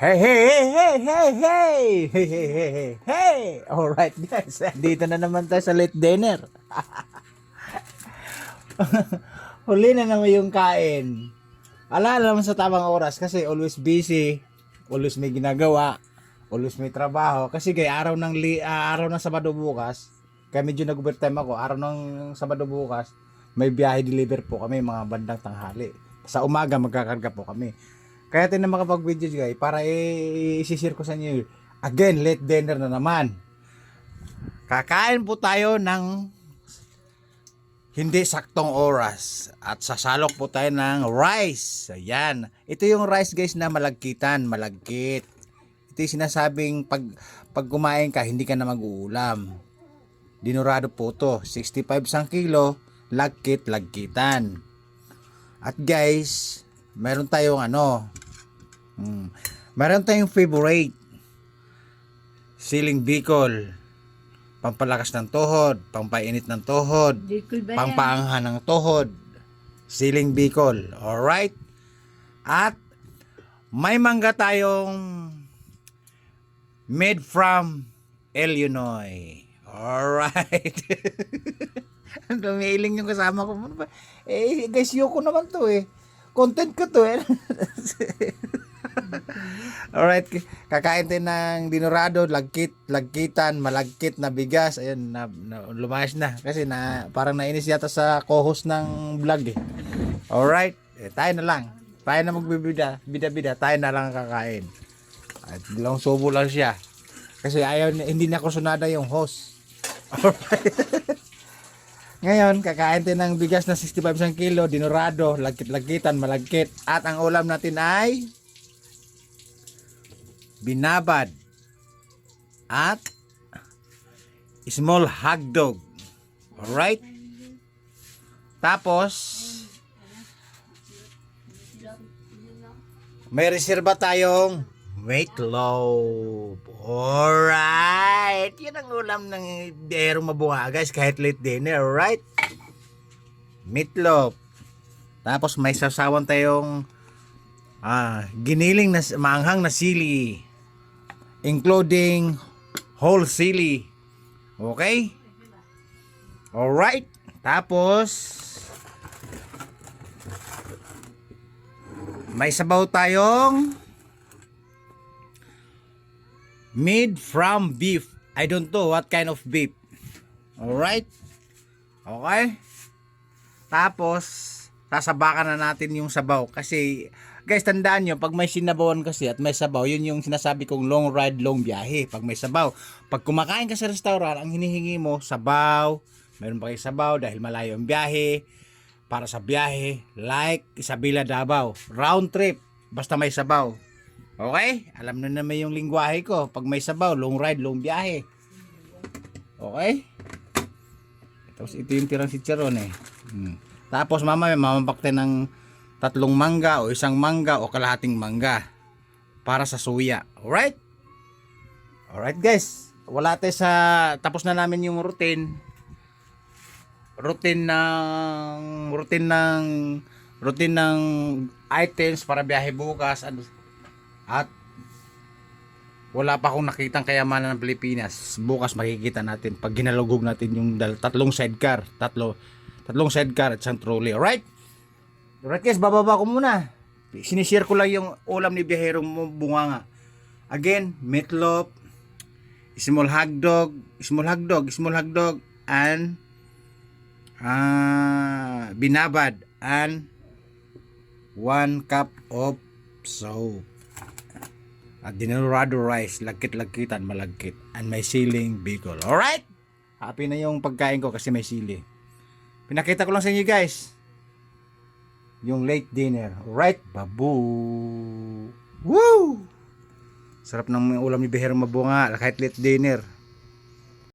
Hey, hey, hey, hey, hey, hey, hey, hey, hey, hey, hey. Alright guys, dito na naman tayo sa late dinner. Huli na naman yung kain. Ala naman sa tamang oras kasi always busy, always may ginagawa, always may trabaho. Kasi kay araw ng Sabado bukas, kaya medyo nag-overtime ako, araw ng Sabado bukas, may biyahe deliver po kami mga bandang tanghali. Sa umaga magkakarga po kami. Kaya tayo na makapag-video guys para i-share ko sa inyo. Again, late dinner na naman. Kakain po tayo ng hindi saktong oras at sasalok po tayo ng rice. Ayan. Ito yung rice guys na malagkitan, malagkit. Ito yung sinasabing pag kumain ka, hindi ka na mag-uulam. Dinurado po to. 65 sang kilo, lagkit, lagkitan. At guys, meron tayong meron tayong favorite. Siling Bicol. Pampalakas ng tuhod, pampainit ng tuhod, pampaanghan ng tuhod. Siling Bicol. Alright? At may mangga tayong made from Illinois. Alright. Dumiiling yung kasama ko. Guys, yoko naman to eh. Content ko to eh. Alright, kakain tayo ng dinurado, lagkitan, malagkit na bigas. Ayun, lumayas na. Kasi parang nainis yata sa co-host ng vlog eh. Alright, tayo na lang. Tayo na magbibida, bida-bida. Tayo na lang kakain. At lang subo lang siya. Kasi hindi na ako sunada yung host. Alright. Ngayon, kakain tayo ng bigas na 65 sang kilo, dinurado, lagkit-lagkitan, malagkit. At ang ulam natin ay binabad at small hotdog. Alright? Tapos may reserba tayong meatloaf. Alright. Yan ang ulam ng biyerong mabunga guys kahit late dinner. Alright? Meatloaf. Tapos may sasawan tayong giniling na maanghang na sili, including whole sili. Okay? Alright. Tapos may sabaw tayong made from beef. I don't know what kind of beef. Alright? Okay? Tapos sasabakan na natin yung sabaw kasi guys, tandaan nyo, pag may sinabawan kasi at may sabaw, yun yung sinasabi kong long ride, long biyahe. Pag may sabaw, pag kumakain ka sa restaurant, ang hinihingi mo, sabaw, meron pa kayo sabaw dahil malayo ang biyahe, para sa biyahe, like Isabela, Davao, round trip, basta may sabaw. Okay? Alam na naman yung lingwahe ko, pag may sabaw, long ride, long biyahe. Okay? Tapos ito yung tirang chicharon eh. Tapos mamaya mamambakte ng 3 mangga o 1 mangga o kalahating mangga para sa suya. Alright? Alright guys. Wala tayo tapos na namin yung routine ng items para biyahe bukas at wala pa akong nakitang kayamanan ng Pilipinas. Bukas makikita natin pag ginalugog natin yung 3 sidecar, tatlong sidecar at isang trolley. Alright? Alright guys, bababa ko muna. Sinishare ko lang yung ulam ni Biyaherong Bunganga. Again, meatloaf, small hotdog, and binabad, and 1 cup of soup. At dinurado rice, lagkit-lagkitan, malagkit, and may siling Bicol. Alright? Happy na yung pagkain ko kasi may sili. Pinakita ko lang sa inyo guys yung late dinner. Alright, babu. Woo! Sarap ng ulam ni Biherong Mabunga kahit late dinner.